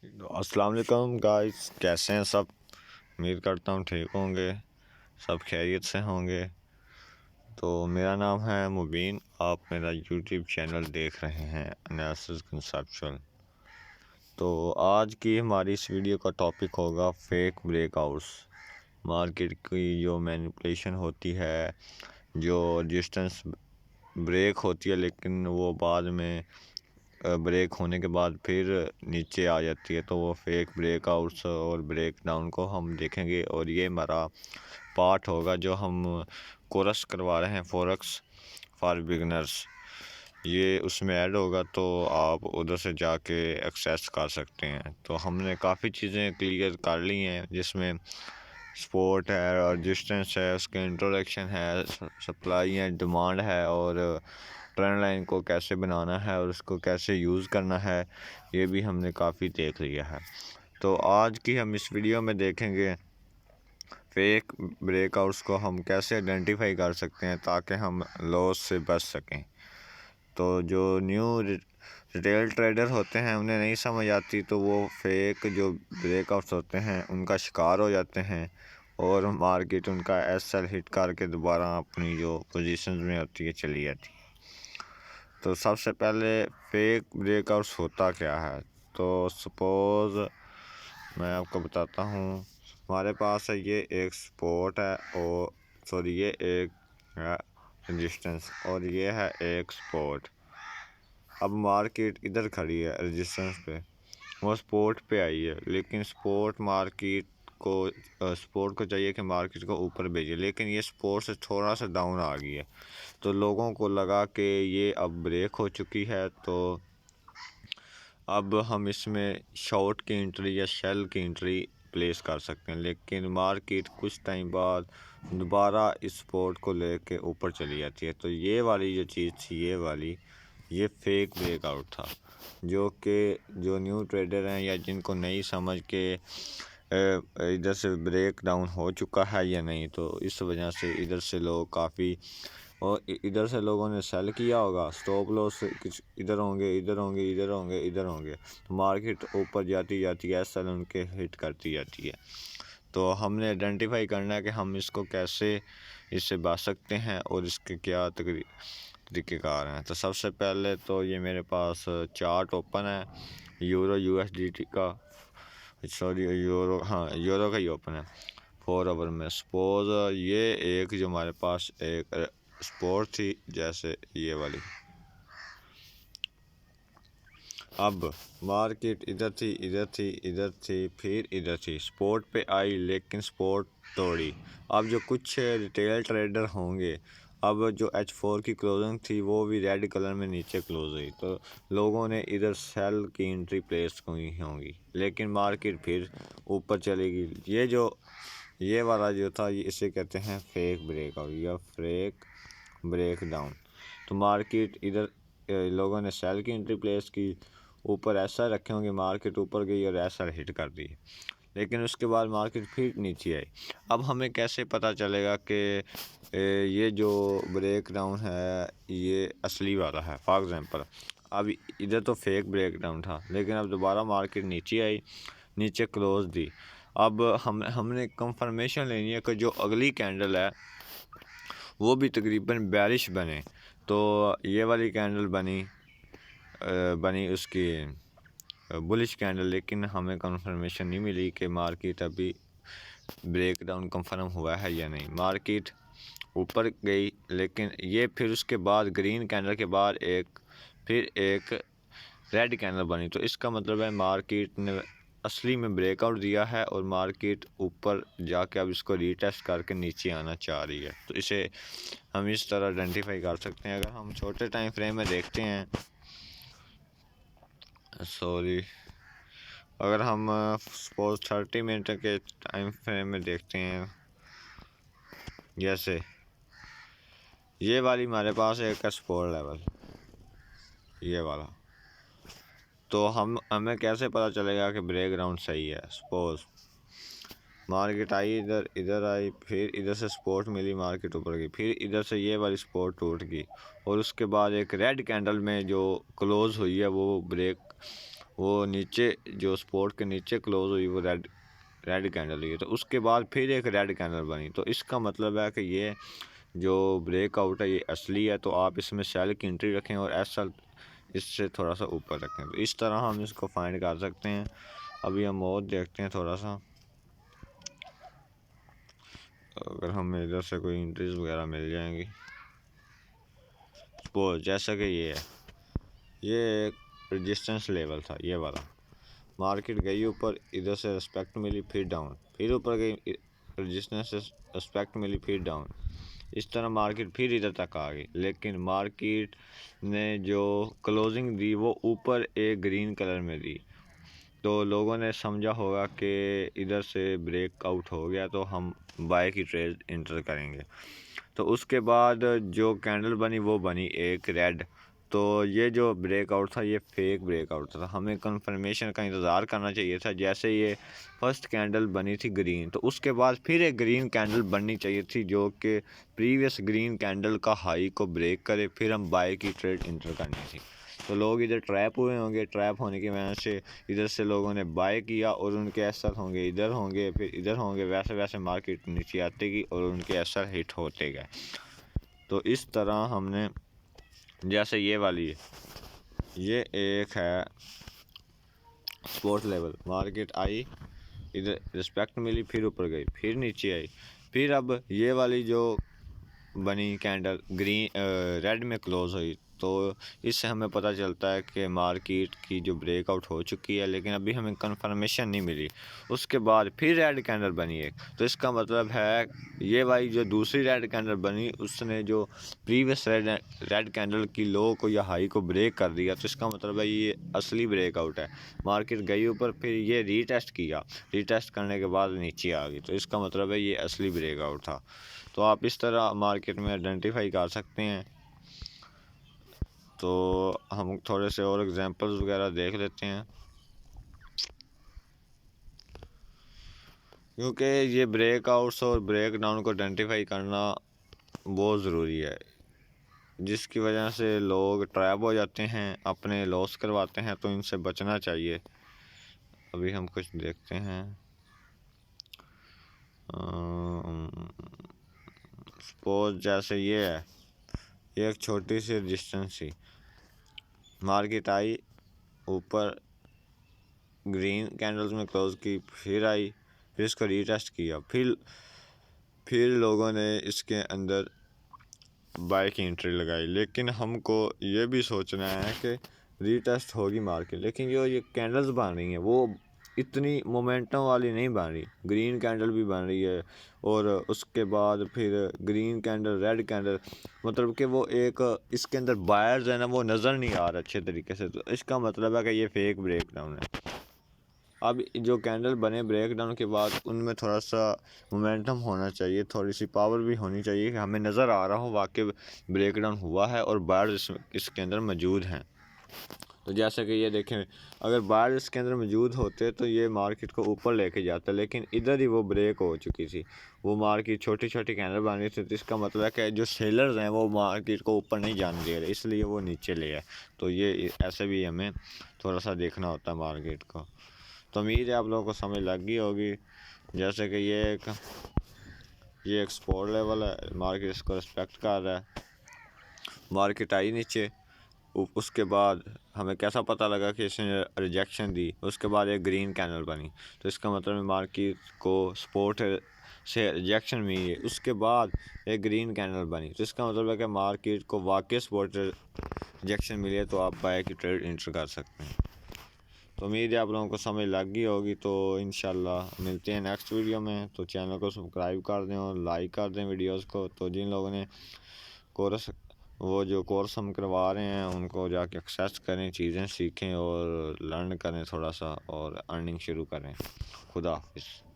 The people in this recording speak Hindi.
अस्सलाम वालेकुम गाइस, कैसे हैं सब। उम्मीद करता हूँ ठीक होंगे, सब खैरियत से होंगे। तो मेरा नाम है मुबीन, आप मेरा यूट्यूब चैनल देख रहे हैं एनालिसिस कंसेप्चुअल। तो आज की हमारी इस वीडियो का टॉपिक होगा फेक ब्रेकआउट्स। मार्केट की जो मैनिपुलेशन होती है, जो रेजिस्टेंस ब्रेक होती है लेकिन वो बाद में ब्रेक होने के बाद फिर नीचे आ जाती है, तो वो फेक ब्रेकआउट्स और ब्रेक डाउन को हम देखेंगे। और ये हमारा पार्ट होगा जो हम कोर्स करवा रहे हैं फॉरेक्स फॉर बिगनर्स, ये उसमें ऐड होगा, तो आप उधर से जाके एक्सेस कर सकते हैं। तो हमने काफ़ी चीज़ें क्लियर कर ली हैं, जिसमें सपोर्ट है, रजिस्टेंस है, उसके इंट्रोडक्शन है, सप्लाई है, डिमांड है, और ट्रेंड लाइन को कैसे बनाना है और उसको कैसे यूज़ करना है, ये भी हमने काफ़ी देख लिया है। तो आज की हम इस वीडियो में देखेंगे फेक ब्रेकआउट्स को हम कैसे आइडेंटिफाई कर सकते हैं ताकि हम लॉस से बच सकें। तो जो न्यू रिटेल ट्रेडर होते हैं उन्हें नहीं समझ आती, तो वो फेक जो ब्रेकआउट्स होते हैं उनका शिकार हो जाते हैं और मार्केट उनका एस हिट करके दोबारा अपनी जो पोजीशन में होती है चली जाती है। तो सबसे पहले फेक ब्रेकआउट्स होता क्या है, तो सपोज़ मैं आपको बताता हूँ। हमारे पास है ये एक सपोर्ट है, और सॉरी ये एक है रेजिस्टेंस, और ये है एक सपोर्ट। अब मार्केट इधर खड़ी है रेजिस्टेंस पे, वो सपोर्ट पे आई है, लेकिन सपोर्ट को चाहिए कि मार्केट को ऊपर भेजे, लेकिन ये सपोर्ट से थोड़ा सा डाउन आ गई है। तो लोगों को लगा कि ये अब ब्रेक हो चुकी है, तो अब हम इसमें शॉर्ट की एंट्री या शेल की एंट्री प्लेस कर सकते हैं। लेकिन मार्केट कुछ टाइम बाद दोबारा इस सपोर्ट को लेके ऊपर चली जाती है। तो ये वाली जो चीज़ थी, ये फेक ब्रेकआउट था, जो न्यू ट्रेडर हैं या जिनको नहीं समझ के इधर से ब्रेक डाउन हो चुका है या नहीं, तो इस वजह से इधर से लोग काफ़ी, और इधर से लोगों ने सेल किया होगा, स्टॉप लॉस कुछ इधर होंगे, इधर होंगे, इधर होंगे, इधर होंगे, तो मार्केट ऊपर जाती जाती है, सेल उनके हिट करती जाती है। तो हमने आइडेंटिफाई करना है कि हम इसको कैसे इससे बच सकते हैं और इसके क्या तरीक़ेकार हैं। तो सबसे पहले तो ये मेरे पास चार्ट ओपन है यूरो USDT का, सॉरी यूरो, हाँ यूरो का ही ओपन है 4 आवर में। सपोज ये एक जो हमारे पास एक सपोर्ट थी, जैसे ये वाली। अब मार्केट इधर थी, इधर थी, इधर थी, फिर इधर थी, सपोर्ट पे आई लेकिन सपोर्ट तोड़ी। अब जो कुछ रिटेल ट्रेडर होंगे, अब जो H4 की क्लोजिंग थी वो भी रेड कलर में नीचे क्लोज हुई, तो लोगों ने इधर सेल की एंट्री प्लेस की होंगी, लेकिन मार्केट फिर ऊपर चलेगी। ये वाला जो था, ये इसे कहते हैं फेक ब्रेकआउट या फेक ब्रेक डाउन। तो मार्केट इधर लोगों ने सेल की एंट्री प्लेस की, ऊपर ऐसा रखे होंगे, मार्केट ऊपर गई और ऐसा हिट कर दी, लेकिन उसके बाद मार्केट फिर नीचे आई। अब हमें कैसे पता चलेगा कि ये जो ब्रेक डाउन है ये असली वाला है। फॉर एग्ज़ाम्पल अब इधर तो फेक ब्रेक डाउन था, लेकिन अब दोबारा मार्केट नीचे आई, नीचे क्लोज दी। अब हमने कंफर्मेशन लेनी है कि जो अगली कैंडल है वो भी तकरीबन बेरिश बने। तो ये वाली कैंडल बनी उसकी बुलिश कैंडल, लेकिन हमें कंफर्मेशन नहीं मिली कि मार्केट अभी ब्रेक डाउन कंफर्म हुआ है या नहीं। मार्केट ऊपर गई, लेकिन ये फिर उसके बाद ग्रीन कैंडल के बाद फिर एक रेड कैंडल बनी, तो इसका मतलब है मार्केट ने असली में ब्रेकआउट दिया है और मार्केट ऊपर जाके अब इसको रीटेस्ट करके नीचे आना चाह रही है। तो इसे हम इस तरह आइडेंटिफाई कर सकते हैं। अगर हम छोटे टाइम फ्रेम में देखते हैं, अगर हम सपोज 30 मिनट के टाइम फ्रेम में देखते हैं, जैसे ये वाली हमारे पास एक सपोर्ट लेवल, ये वाला, तो हमें कैसे पता चलेगा कि ब्रेक ग्राउंड सही है। सपोज मार्केट आई, इधर आई, फिर इधर से सपोर्ट मिली, मार्केट ऊपर गई, फिर इधर से ये वाली सपोर्ट टूट गई, और उसके बाद एक रेड कैंडल में जो क्लोज हुई है वो ब्रेक वो नीचे जो सपोर्ट के नीचे क्लोज हुई वो रेड कैंडल हुई है, तो उसके बाद फिर एक रेड कैंडल बनी। तो इसका मतलब है कि ये जो ब्रेकआउट है ये असली है। तो आप इसमें सेल की एंट्री रखें और एस इससे थोड़ा सा ऊपर रखें, तो इस तरह हम इसको फाइंड कर सकते हैं। अभी हम और देखते हैं थोड़ा सा, अगर हमें इधर से कोई एंट्रीज वगैरह मिल जाएंगी। सपोज जैसा कि ये है, ये एक रेजिस्टेंस लेवल था ये वाला, मार्केट गई ऊपर, इधर से रिस्पेक्ट मिली, फिर डाउन, फिर ऊपर गई, रेजिस्टेंस से रिस्पेक्ट मिली, फिर डाउन। इस तरह मार्केट फिर इधर तक आ गई, लेकिन मार्केट ने जो क्लोजिंग दी वो ऊपर एक ग्रीन कलर में दी। तो लोगों ने समझा होगा कि इधर से ब्रेकआउट हो गया, तो हम बाय की ट्रेड इंटर करेंगे। तो उसके बाद जो कैंडल बनी वो बनी एक रेड। तो ये जो ब्रेकआउट था ये फेक ब्रेकआउट था, हमें कंफर्मेशन का इंतज़ार करना चाहिए था। जैसे ये फर्स्ट कैंडल बनी थी ग्रीन, तो उसके बाद फिर एक ग्रीन कैंडल बननी चाहिए थी जो कि प्रीवियस ग्रीन कैंडल का हाई को ब्रेक करे, फिर हम बाय की ट्रेड इंटर करनी थी। तो लोग इधर ट्रैप हुए होंगे, ट्रैप होने की वजह से इधर से लोगों ने बाय किया और उनके असर होंगे इधर होंगे, फिर इधर होंगे, वैसे वैसे मार्केट नीचे आती गई और उनके असर हिट होते गए। तो इस तरह हमने, जैसे ये वाली है, ये एक है स्पोर्ट लेवल, मार्केट आई, इधर रिस्पेक्ट मिली, फिर ऊपर गई, फिर नीचे आई, फिर अब ये वाली जो बनी कैंडल ग्रीन रेड में क्लोज हुई। तो इससे हमें पता चलता है कि मार्केट की जो ब्रेकआउट हो चुकी है, लेकिन अभी हमें कंफर्मेशन नहीं मिली। उसके बाद फिर रेड कैंडल बनी एक, तो इसका मतलब है ये वाली जो दूसरी रेड कैंडल बनी उसने जो प्रीवियस रेड कैंडल की लो को या हाई को ब्रेक कर दिया। तो इसका मतलब है ये असली ब्रेकआउट है। मार्केट गई ऊपर, फिर ये रीटेस्ट किया, रीटेस्ट करने के बाद नीचे आ गई, तो इसका मतलब है ये असली ब्रेकआउट था। तो आप इस तरह मार्केट में आइडेंटिफाई कर सकते हैं। तो हम थोड़े से और एग्जांपल्स वगैरह देख लेते हैं, क्योंकि ये ब्रेकआउट्स और ब्रेक डाउन को आइडेंटिफाई करना बहुत ज़रूरी है, जिसकी वजह से लोग ट्रैप हो जाते हैं, अपने लॉस करवाते हैं, तो इनसे बचना चाहिए। अभी हम कुछ देखते हैं, सपोज जैसे ये है, ये एक छोटी सी रेजिस्टेंस थी, मार्केट आई ऊपर, ग्रीन कैंडल्स में क्लोज की, फिर आई, फिर इसको रीटेस्ट किया, फिर लोगों ने इसके अंदर बाय की एंट्री लगाई। लेकिन हमको ये भी सोचना है कि रीटेस्ट होगी मार्केट, लेकिन जो ये कैंडल्स बन रही हैं वो इतनी मोमेंटम वाली नहीं बन रही। ग्रीन कैंडल भी बन रही है और उसके बाद फिर ग्रीन कैंडल, रेड कैंडल, मतलब कि वो एक इसके अंदर बायर्स है ना, वो नज़र नहीं आ रहा अच्छे तरीके से। तो इसका मतलब है कि ये फेक ब्रेकडाउन है। अब जो कैंडल बने ब्रेकडाउन के बाद उनमें थोड़ा सा मोमेंटम होना चाहिए, थोड़ी सी पावर भी होनी चाहिए कि हमें नज़र आ रहा हो वाकई ब्रेकडाउन हुआ है और बायर्स इसके अंदर मौजूद हैं। तो जैसे कि ये देखें, अगर बायर्स इसके अंदर मौजूद होते तो ये मार्केट को ऊपर लेके जाता, लेकिन इधर ही वो ब्रेक हो चुकी थी। वो मार्केट छोटी छोटी कैंडल बन रही थी, तो इसका मतलब है कि जो सेलर्स हैं वो मार्केट को ऊपर नहीं जाने दे रहे, इसलिए वो नीचे ले आए। तो ये ऐसे भी हमें थोड़ा सा देखना होता है मार्केट को। तो उम्मीद है आप लोगों को समझ लग गई होगी। जैसे कि ये एक सपोर्ट लेवल है, मार्केट इसको रिस्पेक्ट कर रहा है, मार्केट आई नीचे, उसके बाद हमें कैसा पता लगा कि इसने रिजेक्शन दी, उसके बाद एक ग्रीन कैंडल बनी, तो इसका मतलब मार्केट को सपोर्ट से रिजेक्शन मिली है, उसके बाद एक ग्रीन कैंडल बनी, तो इसका मतलब है कि मार्केट को वाकई सपोर्ट रिजेक्शन मिली है, तो आप बाय की ट्रेड इंटर कर सकते हैं। तो उम्मीद है आप लोगों को समझ लग गई होगी। तो इंशाल्लाह मिलते हैं नेक्स्ट वीडियो में। तो चैनल को सब्सक्राइब कर दें और लाइक कर दें वीडियोस को। तो जिन लोगों ने जो कोर्स हम करवा रहे हैं उनको जाके एक्सेस करें, चीज़ें सीखें और लर्न करें थोड़ा सा, और अर्निंग शुरू करें। खुदा हाफिज़।